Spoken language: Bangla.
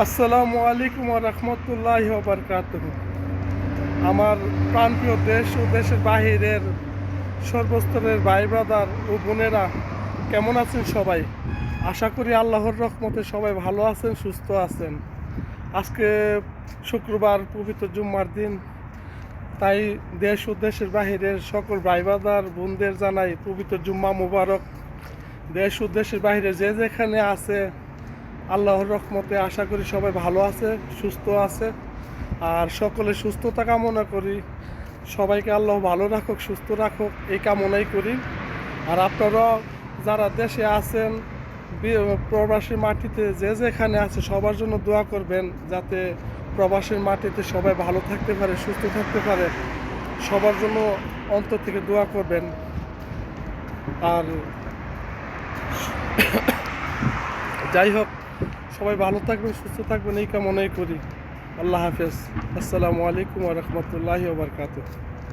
আসসালামু আলাইকুম ওয়া রাহমাতুল্লাহি ওয়া বারাকাতুহু। আমার প্রাণপ্রিয় দেশ ও দেশের বাহিরের সর্বস্তরের ভাই ব্রাদার ও বোনেরা কেমন আছেন সবাই? আশা করি আল্লাহর রহমতে সবাই ভালো আছেন, সুস্থ আছেন। আজকে শুক্রবার, পবিত্র জুম্মার দিন। তাই দেশ ও দেশের বাহিরের সকল ভাই ব্রাদার বোনদের জানাই পবিত্র জুম্মা মুবারক। দেশ ও দেশের বাহিরে যে যেখানে আছে আল্লাহর রহমতে আশা করি সবাই ভালো আছে, সুস্থ আছে। আর সকলে সুস্থতা কামনা করি। সবাইকে আল্লাহ ভালো রাখুক, সুস্থ রাখুক, এই কামনাই করি। আর আপনারা যারা দেশে আছেন, প্রবাসী মাটিতে যে যেখানে আছে সবার জন্য দোয়া করবেন, যাতে প্রবাসীর মাটিতে সবাই ভালো থাকতে পারে, সুস্থ থাকতে পারে। সবার জন্য অন্তর থেকে দোয়া করবেন। আর যাই হোক, সবাই ভালো থাকবেন, সুস্থ থাকবেন, এই কামনাই করি। আল্লাহ হাফেজ। আসসালামু আলাইকুম ওয়া রাহমাতুল্লাহি ওয়া বারাকাতুহু।